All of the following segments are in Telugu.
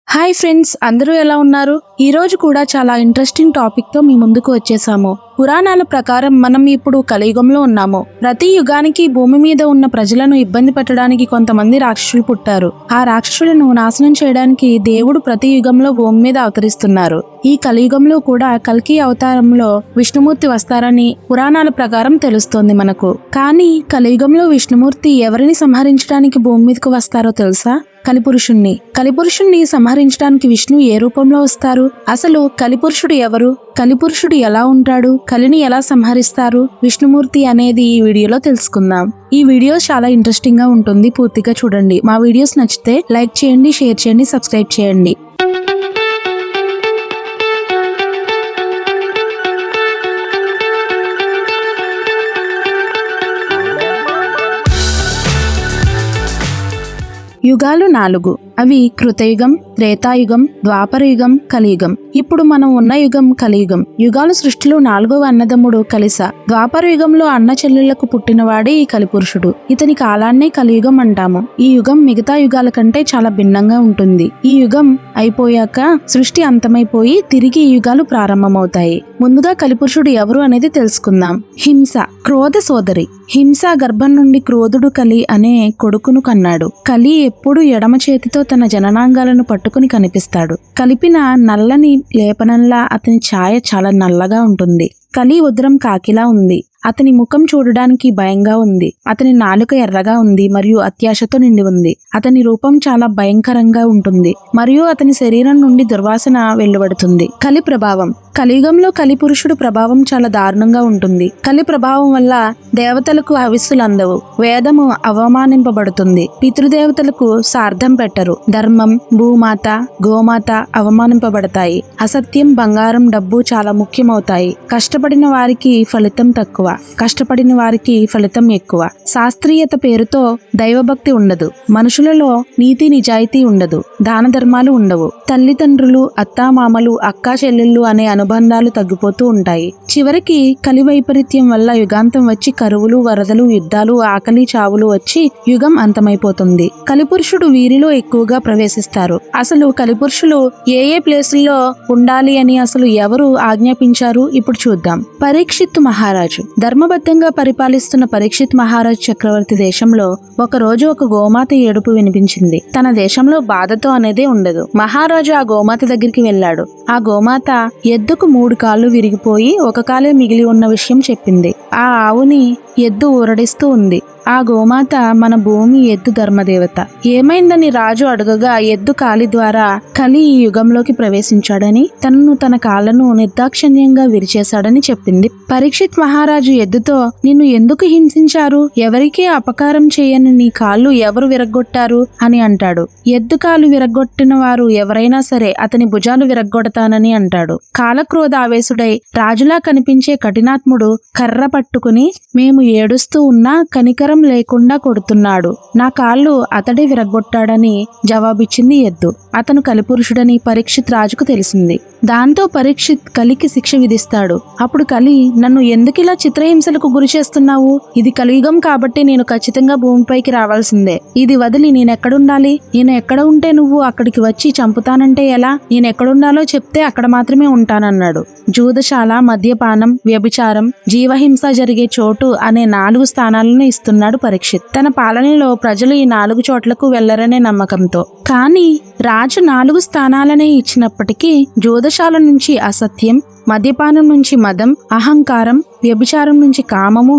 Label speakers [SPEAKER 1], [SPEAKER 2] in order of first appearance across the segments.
[SPEAKER 1] హాయ్ ఫ్రెండ్స్, అందరూ ఎలా ఉన్నారు? ఈ రోజు కూడా చాలా ఇంట్రెస్టింగ్ టాపిక్ తో మీ ముందుకు వచ్చేసాము. పురాణాల ప్రకారం మనం ఇప్పుడు కలియుగంలో ఉన్నాము. ప్రతి యుగానికి భూమి మీద ఉన్న ప్రజలను ఇబ్బంది పెట్టడానికి కొంతమంది రాక్షసులు పుట్టారు. ఆ రాక్షసులను నాశనం చేయడానికి దేవుడు ప్రతి యుగంలో భూమి మీద అవతరిస్తున్నారు. ఈ కలియుగంలో కూడా కల్కి అవతారంలో విష్ణుమూర్తి వస్తారని పురాణాల ప్రకారం తెలుస్తోంది మనకు. కానీ కలియుగంలో విష్ణుమూర్తి ఎవరిని సంహరించడానికి భూమి మీదకు వస్తారో తెలుసా? కలిపురుషుణ్ణి సంహరించడానికి విష్ణు ఏ రూపంలో వస్తారు? అసలు కలిపురుషుడు ఎవరు? కలిపురుషుడు ఎలా ఉంటాడు? కలిని ఎలా సంహరిస్తారు విష్ణుమూర్తి అనేది ఈ వీడియోలో తెలుసుకుందాం. ఈ వీడియో చాలా ఇంట్రెస్టింగ్ గా ఉంటుంది, పూర్తిగా చూడండి. మా వీడియోస్ నచ్చితే లైక్ చేయండి, షేర్ చేయండి, సబ్స్క్రైబ్ చేయండి. యుగాలు 4. అవి కృతయుగం, త్రేతాయుగం, ద్వాపరయుగం, కలియుగం. ఇప్పుడు మనం ఉన్న యుగం కలియుగం. యుగాల సృష్టిలో 4వ అన్నదమ్ముడు కలిస. ద్వాపర యుగంలో అన్న చెల్లెళ్లకు పుట్టినవాడే ఈ కలిపురుషుడు. ఇతని కాలాన్నే కలియుగం అంటాము. ఈ యుగం మిగతా యుగాల కంటే చాలా భిన్నంగా ఉంటుంది. ఈ యుగం అయిపోయాక సృష్టి అంతమైపోయి తిరిగి ఈ యుగాలు ప్రారంభమవుతాయి. ముందుగా కలిపురుషుడు ఎవరు అనేది తెలుసుకుందాం. హింస, క్రోధ సోదరి. హింస గర్భం నుండి క్రోధుడు కలి అనే కొడుకును కన్నాడు. కలి ఎప్పుడు ఎడమ చేతితో తన జననాంగాలను పట్టుకుని కనిపిస్తాడు. కలిపిన నల్లని లేపనంలా అతని ఛాయ చాలా నల్లగా ఉంటుంది. కలి ఉదరం కాకిలా ఉంది. అతని ముఖం చూడడానికి భయంగా ఉంది. అతని నాలుక ఎర్రగా ఉంది మరియు అత్యాశతో నిండి ఉంది. అతని రూపం చాలా భయంకరంగా ఉంటుంది మరియు అతని శరీరం నుండి దుర్వాసన వెలువడుతుంది. కలి ప్రభావం. కలియుగంలో కలిపురుషుడు ప్రభావం చాలా దారుణంగా ఉంటుంది. కలి ప్రభావం వల్ల దేవతలకు హవిస్సులు అందవు, వేదము అవమానింపబడుతుంది, పితృదేవతలకు సార్థం పెట్టరు, ధర్మం, భూమాత, గోమాత అవమానింపబడతాయి, అసత్యం, బంగారం, డబ్బు చాలా ముఖ్యమవుతాయి. కష్టపడిన వారికి ఫలితం తక్కువ, కష్టపడిన వారికి ఫలితం ఎక్కువ. శాస్త్రీయత పేరుతో దైవభక్తి ఉండదు. మనుషులలో నీతి నిజాయితీ ఉండదు. దాన ధర్మాలు ఉండవు. తల్లిదండ్రులు, అత్తామామలు, అక్కా చెల్లెళ్ళు అనే అనుబంధాలు తగ్గిపోతూ ఉంటాయి. చివరికి కలి వైపరీత్యం వల్ల యుగాంతం వచ్చి కరువులు, వరదలు, యుద్ధాలు, ఆకలి, చావులు వచ్చి యుగం అంతమైపోతుంది. కలిపురుషుడు వీరిలో ఎక్కువగా ప్రవేశిస్తారు. అసలు కలిపురుషులు ఏ ఏ ప్లేసుల్లో ఉండాలి అని అసలు ఎవరు ఆజ్ఞాపించారు ఇప్పుడు చూద్దాం. పరీక్షిత్ మహారాజు. ధర్మబద్ధంగా పరిపాలిస్తున్న పరీక్షిత్ మహారాజు చక్రవర్తి దేశంలో ఒకరోజు ఒక గోమాత ఏడుపు వినిపించింది. తన దేశంలో బాధతో అనేదే ఉండదు. మహారాజు ఆ గోమాత దగ్గరికి వెళ్ళాడు. ఆ గోమాత ఎద్దుకు 3 కాళ్ళు విరిగిపోయి ఒక కాలే మిగిలి ఉన్న విషయం చెప్పింది. ఆ ఆవుని ఎద్దు ఊరడిస్తూ ఉంది. ఆ గోమాత మన భూమి ఎద్దు ధర్మదేవత. ఏమైందని రాజు అడగగా ఎద్దు కాలి ద్వారా కలి ఈ యుగంలోకి ప్రవేశించాడని, తనను తన కాళ్లను నిర్దాక్షిణ్యంగా విరిచేశాడని చెప్పింది. పరీక్షిత్ మహారాజు ఎద్దుతో, నిన్ను ఎందుకు హింసించారు? ఎవరికీ అపకారం చేయని నీ కాళ్ళు ఎవరు విరగ్గొట్టారు అని అంటాడు. ఎద్దు కాలు విరగ్గొట్టిన వారు ఎవరైనా సరే అతని భుజాలు విరగ్గొడతానని అంటాడు. కాలక్రోధ ఆవేశుడై రాజులా కనిపించే కఠినాత్ముడు కర్ర పట్టుకుని, మేము ఏడుస్తూ ఉన్నా కనికరం లేకుండా కొడుతున్నాడు, నా కాళ్ళు అతడే విరగ్గొట్టాడని జవాబిచ్చింది ఎద్దు. అతను కలిపురుషుడని పరీక్షిత్ రాజుకు తెలిసింది. దాంతో పరీక్షిత్ కలికి శిక్ష విధిస్తాడు. అప్పుడు కలి, నన్ను ఎందుకిలా చిత్రహింసలకు గురి చేస్తున్నావు? ఇది కలియుగం కాబట్టి నేను ఖచ్చితంగా భూమిపైకి రావాల్సిందే. ఇది వదిలి నేనెక్కడుండాలి? నేను ఎక్కడ ఉంటే నువ్వు అక్కడికి వచ్చి చంపుతానంటే ఎలా? నేనెక్కడుండాలో చెప్తే అక్కడ మాత్రమే ఉంటానన్నాడు. జూదశాల, మద్యపానం, వ్యభిచారం, జీవహింస జరిగే చోటు అనే 4 స్థానాలను ఇస్తున్నాడు పరీక్షిత్. తన పాలనలో ప్రజలు ఈ 4 చోట్లకు వెళ్లరనే నమ్మకంతో. కానీ రాజు 4 స్థానాలనే ఇచ్చినప్పటికీ జూదశాల నుంచి అసత్యం, మద్యపానం నుంచి మదం, అహంకారం, వ్యభిచారం నుంచి కామము,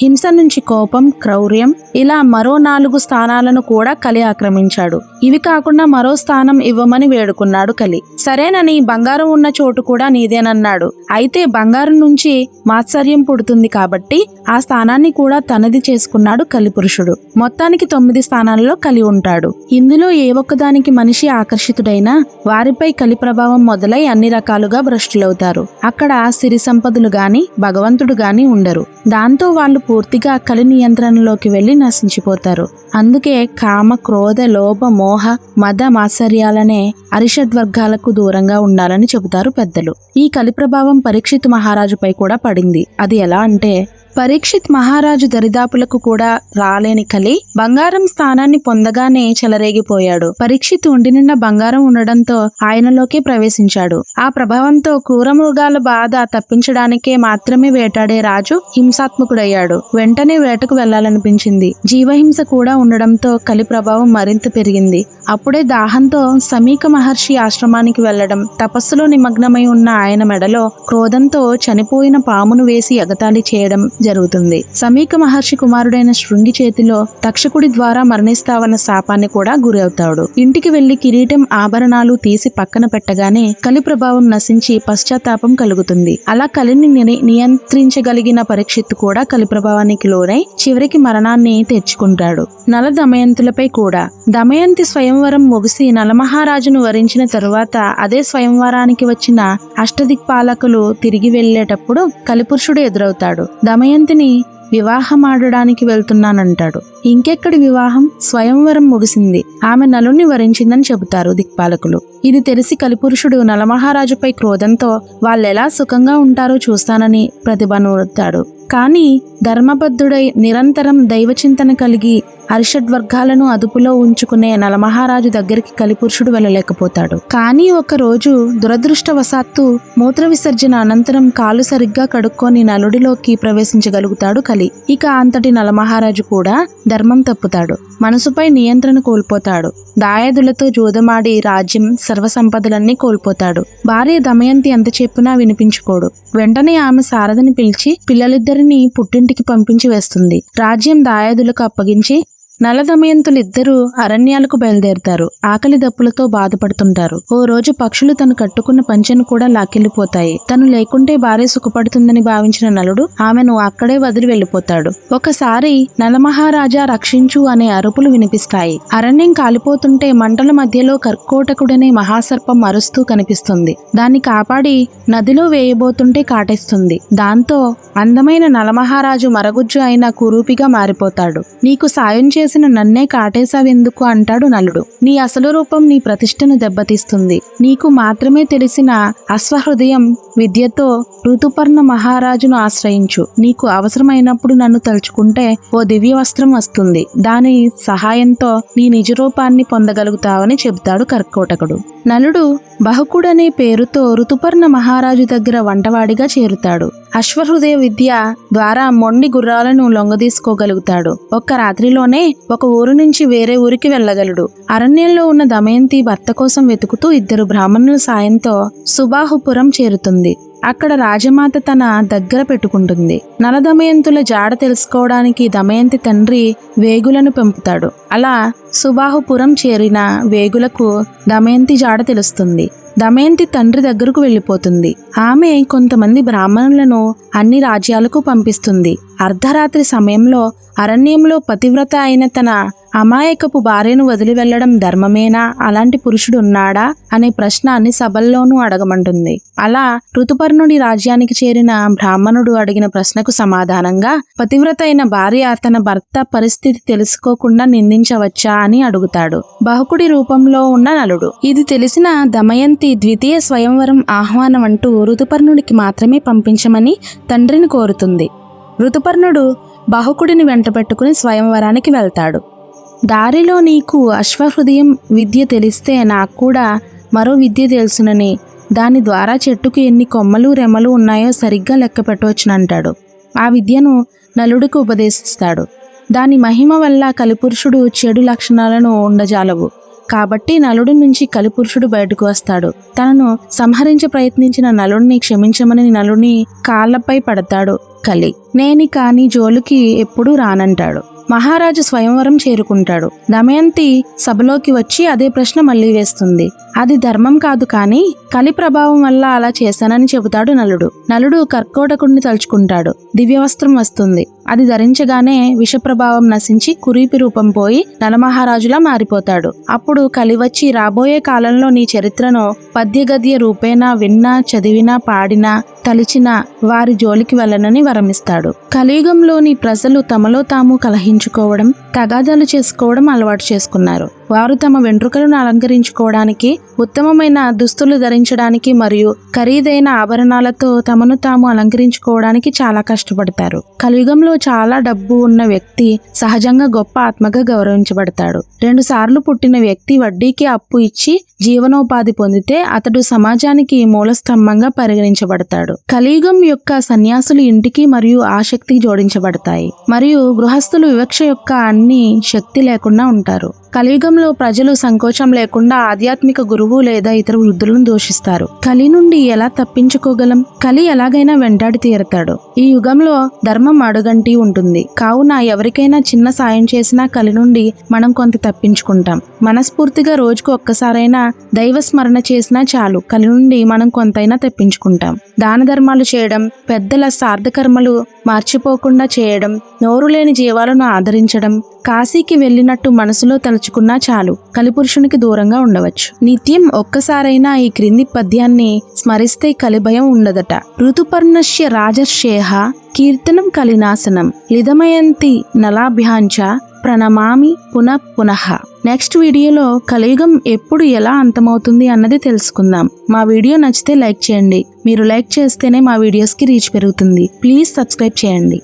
[SPEAKER 1] హింస నుంచి కోపం, క్రౌర్యం, ఇలా మరో 4 స్థానాలను కూడా కలి ఆక్రమించాడు. ఇవి కాకుండా మరో స్థానం ఇవ్వమని వేడుకున్నాడు కలి. సరేనని బంగారం ఉన్న చోటు కూడా నీదేనన్నాడు. అయితే బంగారం నుంచి మాత్సర్యం పుడుతుంది కాబట్టి ఆ స్థానాన్ని కూడా తనది చేసుకున్నాడు కలిపురుషుడు. మొత్తానికి 9 స్థానాలలో కలి ఉంటాడు. ఇందులో ఏ ఒక్కదానికి మనిషి ఆకర్షితుడైనా వారిపై కలి ప్రభావం మొదలై అన్ని రకాలుగా భ్రష్టులవుతారు. అక్కడ సిరి సంపదలు గాని భగవంతుడు గాని ఉండరు. దాంతో వాళ్ళు పూర్తిగా కలి నియంత్రణలోకి వెళ్లి నశించిపోతారు. అందుకే కామ, క్రోధ, లోభ, మోహ, మద, మాత్సర్యాలనే అరిషడ్వర్గాలకు దూరంగా ఉండాలని చెబుతారు పెద్దలు. ఈ కలి ప్రభావం పరీక్షిత్ మహారాజుపై కూడా పడింది. అది ఎలా అంటే, పరీక్షిత్ మహారాజు దరిదాపులకు కూడా రాలేని కలి బంగారం స్థానాన్ని పొందగానే చెలరేగిపోయాడు. పరీక్షిత్ ఒంటి నిండా బంగారం ఉండడంతో ఆయనలోకే ప్రవేశించాడు. ఆ ప్రభావంతో క్రూర మృగాల బాధ తప్పించడానికే మాత్రమే వేటాడే రాజు హింసాత్మకుడయ్యాడు. వెంటనే వేటకు వెళ్లాలనిపించింది. జీవహింస కూడా ఉండడంతో కలి ప్రభావం మరింత పెరిగింది. అప్పుడే దాహంతో సమీక మహర్షి ఆశ్రమానికి వెళ్లడం, తపస్సులో నిమగ్నమై ఉన్న ఆయన మెడలో క్రోధంతో చనిపోయిన పామును వేసి ఎగతాళి చేయడం జరుగుతుంది. సమీక మహర్షి కుమారుడైన శృంగి చేతిలో తక్షకుడి ద్వారా మరణిస్తావన్న శాపాన్ని కూడా గురవుతాడు. ఇంటికి వెళ్లి కిరీటం ఆభరణాలు తీసి పక్కన పెట్టగానే కలి ప్రభావం నశించి పశ్చాత్తాపం కలుగుతుంది. అలా కలిని నియంత్రించగలిగిన పరీక్షిత్తు కూడా కలి ప్రభావానికి లోనై చివరికి మరణాన్ని తెచ్చుకుంటాడు. నల దమయంతులపై కూడా. దమయంతి స్వయంవరం ముగిసి నలమహారాజును వరించిన తరువాత అదే స్వయంవరానికి వచ్చిన అష్టదిక్పాలకులు తిరిగి వెళ్లేటప్పుడు కలిపురుషుడు ఎదురవుతాడు. దమయంతిని వివాహమాడడానికి వెళ్తున్నానంటాడు. ఇంకెక్కడి వివాహం? స్వయంవరం ముగిసింది, ఆమె నలుణ్ణి వరించిందని చెబుతారు దిక్పాలకులు. ఇది తెలిసి కలిపురుషుడు నలమహారాజుపై క్రోధంతో వాళ్ళెలా సుఖంగా ఉంటారో చూస్తానని ప్రతిభనుతాడు. కానీ ధర్మబద్ధుడై నిరంతరం దైవచింతన కలిగి అరిషడ్వర్గాలను అదుపులో ఉంచుకునే నలమహారాజు దగ్గరికి కలిపురుషుడు వెళ్ళలేకపోతాడు. కానీ ఒకరోజు దురదృష్టవశాత్తు మూత్ర విసర్జన అనంతరం కాలు సరిగ్గా కడుక్కొని నలుడిలోకి ప్రవేశించగలుగుతాడు కలి. ఇక అంతటి నలమహారాజు కూడా ధర్మం తప్పుతాడు. మనసుపై నియంత్రణ కోల్పోతాడు. దాయాదులతో జూదమాడి రాజ్యం సర్వసంపదలన్నీ కోల్పోతాడు. భార్య దమయంతి ఎంత చెప్పినా వినిపించుకోడు. వెంటనే ఆమె శారదని పిలిచి పిల్లలిద్దరినీ పుట్టింటికి పంపించి వేస్తుంది. రాజ్యం దాయాదులకు అప్పగించి నల దమయంతులిద్దరూ అరణ్యాలకు బయలుదేరుతారు. ఆకలి దప్పులతో బాధపడుతుంటారు. ఓ రోజు పక్షులు తను కట్టుకున్న పంచెను కూడా లాక్కెళ్లిపోతాయి. తను లేకుంటే భార్య సుఖపడుతుందని భావించిన నలుడు ఆమెను అక్కడే వదిలి వెళ్లిపోతాడు. ఒకసారి నలమహారాజా రక్షించు అనే అరుపులు వినిపిస్తాయి. అరణ్యం కాలిపోతుంటే మంటల మధ్యలో కర్కోటకుడనే మహాసర్పం అరుస్తూ కనిపిస్తుంది. దాన్ని కాపాడి నదిలో వేయబోతుంటే కాటేస్తుంది. దాంతో అందమైన నలమహారాజు మరగుజ్జు అయిన కురూపిగా మారిపోతాడు. నీకు సాయం చేసిన నన్నే కాటేశావెందుకు అంటాడు నలుడు. నీ అసలు రూపం నీ ప్రతిష్టను దెబ్బతీస్తుంది. నీకు మాత్రమే తెలిసిన అశ్వహృదయం విద్యతో ఋతుపర్ణ మహారాజును ఆశ్రయించు. నీకు అవసరమైనప్పుడు నన్ను తలుచుకుంటే ఓ దివ్య వస్త్రం వస్తుంది. దాని సహాయంతో నీ నిజరూపాన్ని పొందగలుగుతావని చెబుతాడు కర్కోటకుడు. నలుడు బహుకుడనే పేరుతో ఋతుపర్ణ మహారాజు దగ్గర వంటవాడిగా చేరుతాడు. అశ్వహృదయ విద్య ద్వారా మొండి గుర్రాలను లొంగదీసుకోగలుగుతాడు. ఒక్క రాత్రిలోనే ఒక ఊరు నుంచి వేరే ఊరికి వెళ్ళగలడు. అరణ్యంలో ఉన్న దమయంతి భర్త కోసం వెతుకుతూ ఇద్దరు బ్రాహ్మణుల సాయంతో సుబాహుపురం చేరుతుంది. అక్కడ రాజమాత తన దగ్గర పెట్టుకుంటుంది. నలదమయంతుల జాడ తెలుసుకోవడానికి దమయంతి తండ్రి వేగులను పంపుతాడు. అలా సుబాహుపురం చేరిన వేగులకు దమయంతి జాడ తెలుస్తుంది. దమయంతి తండ్రి దగ్గరకు వెళ్ళిపోతుంది. ఆమె కొంతమంది బ్రాహ్మణులను అన్ని రాజ్యాలకు పంపిస్తుంది. అర్ధరాత్రి సమయంలో అరణ్యంలో పతివ్రత అయిన తన అమాయకపు భార్యను వదిలి వెళ్లడం ధర్మమేనా? అలాంటి పురుషుడు ఉన్నాడా అనే ప్రశ్న అన్ని సభల్లోనూ అడగమంటుంది. అలా ఋతుపర్ణుడి రాజ్యానికి చేరిన బ్రాహ్మణుడు అడిగిన ప్రశ్నకు సమాధానంగా పతివ్రత అయిన భార్య తన భర్త పరిస్థితి తెలుసుకోకుండా నిందించవచ్చా అని అడుగుతాడు బహుకుడి రూపంలో ఉన్న నలుడు. ఇది తెలిసిన దమయంతి ద్వితీయ స్వయంవరం ఆహ్వానం అంటూ ఋతుపర్ణుడికి మాత్రమే పంపించమని తండ్రిని కోరుతుంది. ఋతుపర్ణుడు బహుకుడిని వెంటబెట్టుకుని స్వయంవరానికి వెళ్తాడు. దారిలో నీకు అశ్వహృదయం విద్య తెలిస్తే నాకు కూడా మరో విద్య తెలుసునని, దాని ద్వారా చెట్టుకు ఎన్ని కొమ్మలు రెమ్మలు ఉన్నాయో సరిగ్గా లెక్క పెట్టవచ్చునంటాడు. ఆ విద్యను నలుడికి ఉపదేశిస్తాడు. దాని మహిమ వల్ల కలిపురుషుడు చెడు లక్షణాలను ఉండజాలవు. కాబట్టి నలుడి నుంచి కలిపురుషుడు బయటకు వస్తాడు. తనను సంహరించ ప్రయత్నించిన నలుడిని క్షమించమని నలుడిని కాళ్లపై పడతాడు కలి. నేని కాని జోలుకి ఎప్పుడూ రానంటాడు. మహారాజు స్వయంవరం చేరుకుంటాడు. దమయంతి సభలోకి వచ్చి అదే ప్రశ్న మళ్లీ వేస్తుంది. అది ధర్మం కాదు, కానీ కలి ప్రభావం వల్ల అలా చేశానని చెబుతాడు నలుడు. నలుడు కర్కోటకుడిని తలుచుకుంటాడు. దివ్యవస్త్రం వస్తుంది. అది ధరించగానే విషప్రభావం నశించి కురీపి రూపం పోయి నలమహారాజులా మారిపోతాడు. అప్పుడు కలి వచ్చి రాబోయే కాలంలో నీ చరిత్రను పద్యగద్య రూపేణా విన్నా, చదివినా, పాడినా, తలిచిన వారి జోలికి వెళ్ళనని వరమిస్తాడు. కలియుగంలోని ప్రజలు తమలో తాము కలహించుకోవడం, తగాదాలు చేసుకోవడం అలవాటు చేసుకున్నారు. వారు తమ వెంట్రుకలను అలంకరించుకోవడానికి, ఉత్తమమైన దుస్తులు ధరించడానికి మరియు ఖరీదైన ఆభరణాలతో తమను తాము అలంకరించుకోవడానికి చాలా కష్టపడతారు. కలియుగంలో చాలా డబ్బు ఉన్న వ్యక్తి సహజంగా గొప్ప ఆత్మగా గౌరవించబడతాడు. 2 సార్లు పుట్టిన వ్యక్తి వడ్డీకి అప్పు ఇచ్చి జీవనోపాధి పొందితే అతడు సమాజానికి మూల స్తంభంగా పరిగణించబడతాడు. కలియుగం యొక్క సన్యాసులు ఇంటికి మరియు ఆసక్తికి జోడించబడతాయి మరియు గృహస్థులు వివక్ష యొక్క అన్ని శక్తి లేకుండా ఉంటారు. కలియుగంలో ప్రజలు సంకోచం లేకుండా ఆధ్యాత్మిక గురువు లేదా ఇతర వృద్ధులను దూషిస్తారు. కలి నుండి ఎలా తప్పించుకోగలం? కలి ఎలాగైనా వెంటాడి తీరతాడు. ఈ యుగంలో ధర్మం అడుగంటి ఉంటుంది. కావున ఎవరికైనా చిన్న సాయం చేసినా కలి నుండి మనం కొంత తప్పించుకుంటాం. మనస్ఫూర్తిగా రోజుకు ఒక్కసారైనా దైవ స్మరణ చేసినా చాలు, కలి నుండి మనం కొంతైనా తప్పించుకుంటాం. దాన ధర్మాలు చేయడం, పెద్దల శ్రాద్ధకర్మలు మర్చిపోకుండా చేయడం, నోరు లేని జీవాలను ఆదరించడం, కాశీకి వెళ్ళినట్టు మనసులో తలుచుకున్నా చాలు, కలిపురుషునికి దూరంగా ఉండవచ్చు. నిత్యం ఒక్కసారైనా ఈ క్రింది పద్యాన్ని స్మరిస్తే కలిభయం ఉండదట. ఋతుపర్ణశ్య రాజర్షేహ కీర్తనం కలినాశనం లిదమయంతి నలాభ్యాంచ ప్రణమామి పునః పునః. నెక్స్ట్ వీడియోలో కలియుగం ఎప్పుడు ఎలా అంతమవుతుంది అన్నది తెలుసుకుందాం. మా వీడియో నచ్చితే లైక్ చేయండి. మీరు లైక్ చేస్తేనే మా వీడియోస్కి రీచ్ పెరుగుతుంది. ప్లీజ్ సబ్స్క్రైబ్ చేయండి.